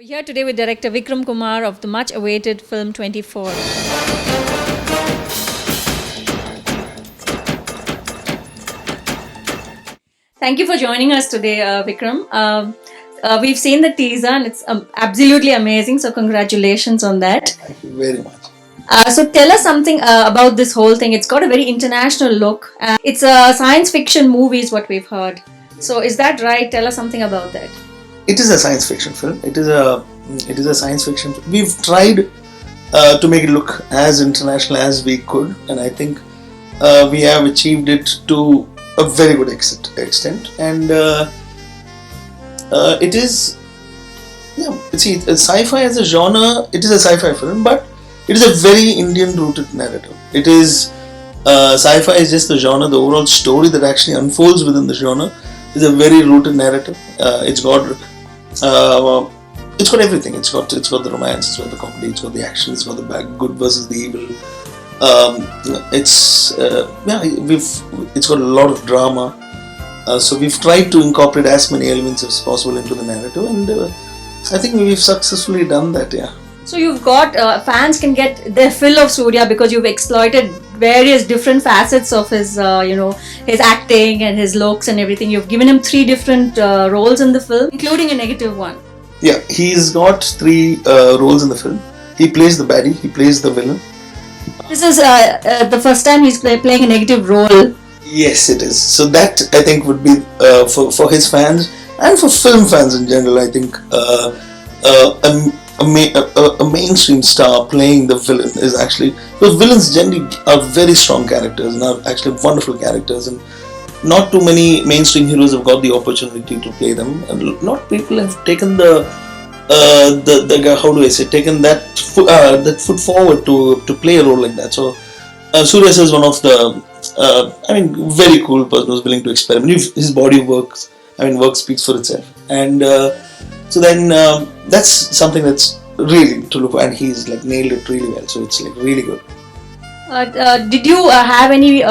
We're here today with director Vikram Kumar of the much-awaited film 24. Thank you for joining us today, Vikram. We've seen the teaser and it's absolutely amazing, so congratulations on that. Thank you very much. So tell us something about this whole thing. It's got a very international look. It's a science fiction movie is what we've heard. So is that right? Tell us something about that. It is a science fiction film. It is a science fiction. We've tried to make it look as international as we could, and I think we have achieved it to a very good extent. And it is, see, sci-fi as a genre. It is a sci-fi film, but it is a very Indian-rooted narrative. It is sci-fi is just the genre. The overall story that actually unfolds within the genre is a very rooted narrative. It's got everything. It's got the romance, it's got the comedy, it's got the action, it's got the good versus the evil. It's got a lot of drama. So we've tried to incorporate as many elements as possible into the narrative, and I think we've successfully done that. Yeah. So you've got fans can get their fill of Surya because you've exploited various different facets of his, his acting and his looks and everything. You've given him 3 different roles in the film, including a negative one. Yeah, he's got 3 roles in the film. He plays the baddie, he plays the villain. This is the first time he's playing a negative role. Yes, it is. So that I think would be for his fans and for film fans in general. I think a mainstream star playing the villain is actually, because villains generally are very strong characters and are actually wonderful characters, and not too many mainstream heroes have got the opportunity to play them, and not people have taken the how do I say, taken that foot forward to play a role like that. So SURIYA'S is one of the very cool person who's willing to experiment. His body work speaks for itself, and so then that's something that's really to look for, and he's like nailed it really well. So it's like really good. Did you have any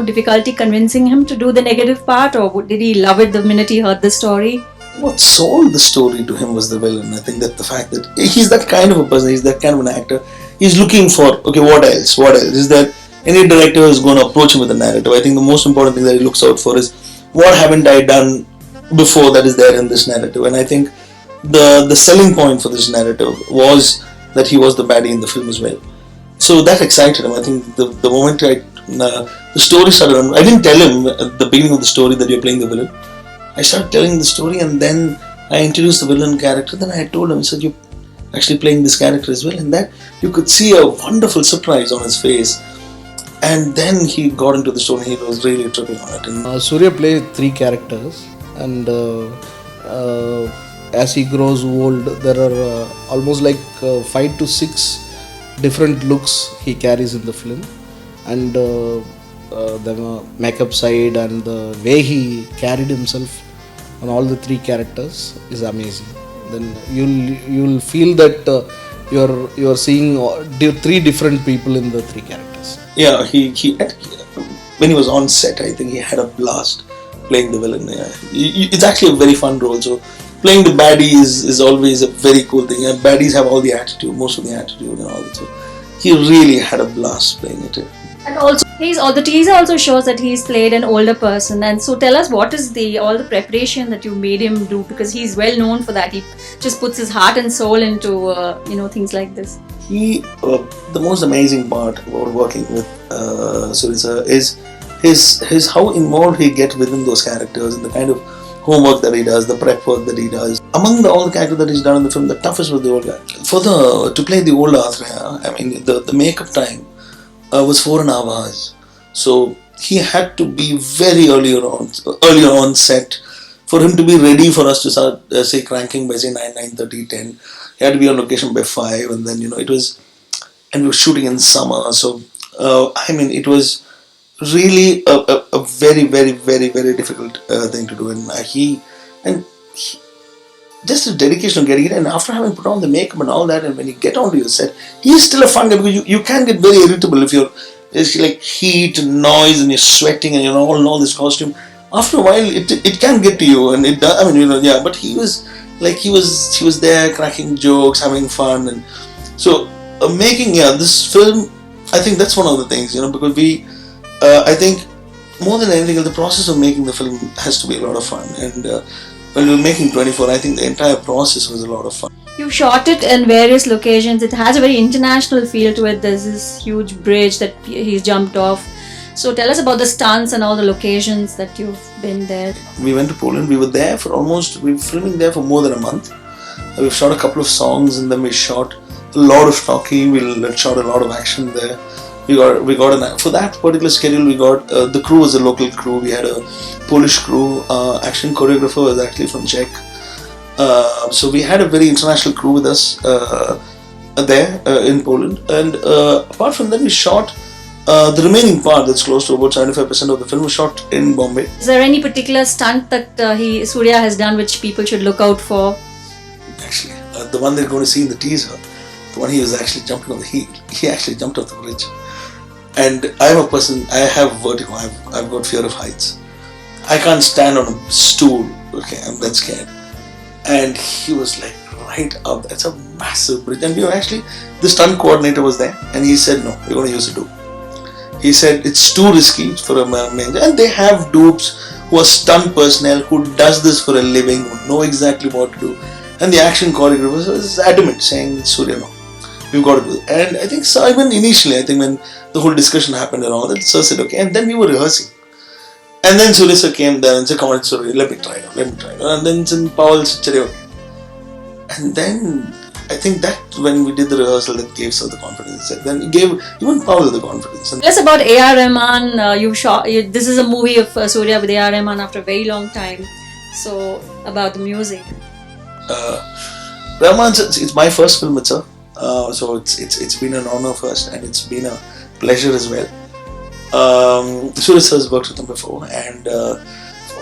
difficulty convincing him to do the negative part, or did he love it the minute he heard the story? What sold the story to him was the villain. I think that the fact that he's that kind of a person, he's that kind of an actor. He's looking for, okay, what else? What else? Is there any director is going to approach him with a narrative? I think the most important thing that he looks out for is, what haven't I done before that is there in this narrative? And I think the selling point for this narrative was that he was the baddie in the film as well. So that excited him. I think the moment the story started, I didn't tell him at the beginning of the story that you're playing the villain. I started telling the story, and then I introduced the villain character. Then I told him, I said, you're actually playing this character as well. And that you could see a wonderful surprise on his face. And then he got into the story, and he was really tripping on it. And Surya played 3 characters, and as he grows old, there are almost like 5 to 6 different looks he carries in the film, and the makeup side and the way he carried himself on all the 3 characters is amazing. Then you'll feel that you're seeing 3 different people in the 3 characters. Yeah, he when he was on set, I think he had a blast playing the villain. Yeah. It's actually a very fun role. So playing the baddie is always a very cool thing. And baddies have all the attitude, most of the attitude and all that. So he really had a blast playing it. And also, the teaser also shows that he's played an older person. And so tell us, what is all the preparation that you made him do? Because he's well known for that. He just puts his heart and soul into things like this. The most amazing part about working with SURIYA'S is his how involved he gets within those characters, and the kind of homework that he does, the prep work that he does. Among all the characters that he's done in the film, the toughest was the old guy. To play the old Athreya, the makeup time was 4.5 hours. So he had to be very earlier on set for him to be ready for us to start cranking by 9:30, 10. He had to be on location by 5, and then it was, and we were shooting in summer. So it was really a very, very, very, very difficult thing to do, and just the dedication of getting it. And after having put on the makeup and all that, and when you get onto your set, he's still a fun guy, because you can get very irritable if it's like heat and noise and you're sweating and all in all this costume. After a while, it can get to you, and it does. But he was like he was there cracking jokes, having fun, and so making this film. I think that's one of the things, because I think more than anything else, the process of making the film has to be a lot of fun. And when we were making 24, I think the entire process was a lot of fun. You shot it in various locations. It has a very international feel to it. There's this huge bridge that he's jumped off. So tell us about the stunts and all the locations that you've been there. We went to Poland. We were there we were filming there for more than a month. We shot a couple of songs, and then we shot a lot of talking. We shot a lot of action there. We got for that particular schedule. We got the crew was a local crew. We had a Polish crew. Action choreographer was actually from Czech. So we had a very international crew with us there in Poland. And apart from that, we shot the remaining part. That's close to about 75% of the film was shot in Bombay. Is there any particular stunt that Surya has done which people should look out for? Actually, the one they're going to see in the teaser, the one he was actually jumping on he actually jumped off the bridge. And I'm a person, I have vertigo, I've got fear of heights. I can't stand on a stool, okay, I'm that scared. And he was like right up there. It's a massive bridge. And the stunt coordinator was there, and he said, no, we're going to use a dupe. He said it's too risky for a man. And they have dupes who are stunt personnel who does this for a living, who know exactly what to do. And the action choreographer was adamant, saying, Surya, no, we've got to do it. And I think so, even initially, I think when the whole discussion happened and all that, Sir said, okay. And then we were rehearsing. And then Surya sir came there and said, come on, Surya, let me try it. And then Paul said, okay. And then I think that when we did the rehearsal, that gave Sir the confidence. And then it gave even Paul the confidence. Tell us about A.R. Rahman. This is a movie of Surya with A.R. Rahman after a very long time. So, about the music. Rahman, it's my first film with Sir. So it's been an honor first, and it's been a pleasure as well. Surya sir has worked with him before, and I'm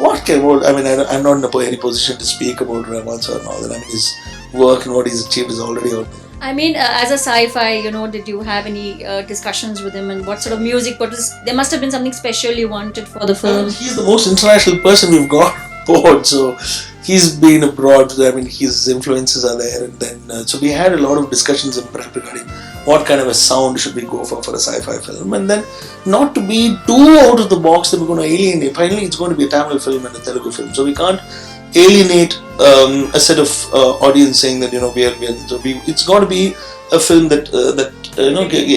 not in any position to speak about Rahman sir and all that. I mean, his work and what he's achieved is already out there. I mean, as a sci-fi, did you have any discussions with him, and what sort of music? There must have been something special you wanted for the film. He's the most international person we've got aboard, so he's been abroad. I mean, his influences are there, and then so we had a lot of discussions in prep regarding what kind of a sound should we go for a sci-fi film, and then not to be too out of the box that we're going to alienate. Finally, it's going to be a Tamil film and a Telugu film, so we can't alienate a set of audience saying that it's going to be a film that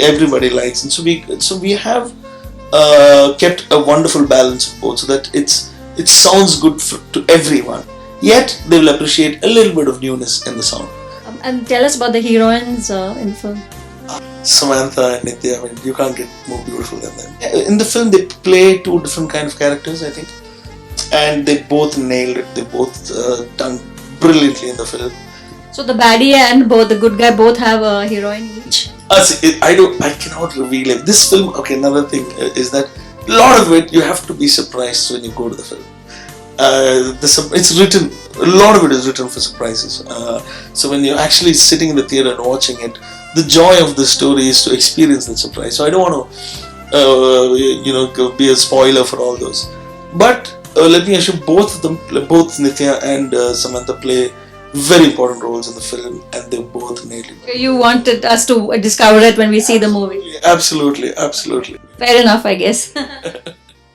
everybody likes, and so we have kept a wonderful balance of both, so that it sounds good to everyone. Yet they will appreciate a little bit of newness in the sound. And tell us about the heroines in the film. Samantha and Nithya, I mean, you can't get more beautiful than them. In the film, they play two different kind of characters, I think, and they both nailed it. They both done brilliantly in the film. So the baddie and the good guy both have a heroine each. I cannot reveal it. This film, okay, another thing is that a lot of it you have to be surprised when you go to the film. It's written. A lot of it is written for surprises. So when you're actually sitting in the theater and watching it, the joy of the story is to experience that surprise. So I don't want to, be a spoiler for all those. But let me assure, both Nithya and Samantha play very important roles in the film, and they both nailed it. You wanted us to discover it when we see the movie. Absolutely. Fair enough, I guess.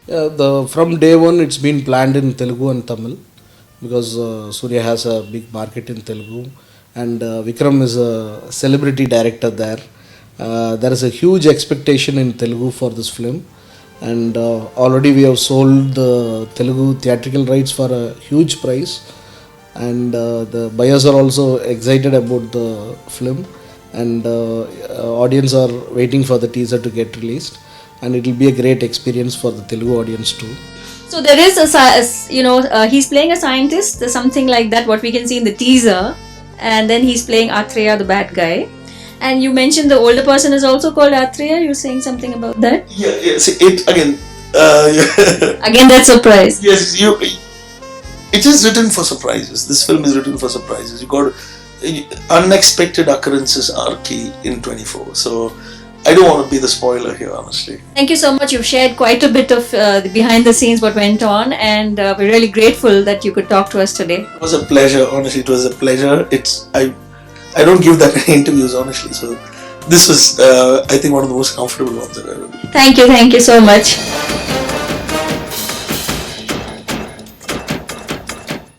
From day one, it's been planned in Telugu and Tamil, because Surya has a big market in Telugu, and Vikram is a celebrity director there. There is a huge expectation in Telugu for this film, and already we have sold the Telugu theatrical rights for a huge price, and the buyers are also excited about the film, and audience are waiting for the teaser to get released, and it will be a great experience for the Telugu audience too. So there is he's playing a scientist, something like that, what we can see in the teaser, and then he's playing Atreya, the bad guy. And you mentioned the older person is also called Atreya. You're saying something about that? Yeah. See, it again. Again, that surprise. Yes, it is written for surprises. This film is written for surprises. You got unexpected occurrences are key in 24. So I don't want to be the spoiler here, honestly. Thank you so much. You've shared quite a bit of the behind the scenes what went on, and we're really grateful that you could talk to us today. It was a pleasure, honestly. It was a pleasure. I don't give that many interviews, honestly. So this was, I think, one of the most comfortable ones I've ever been. Thank you so much.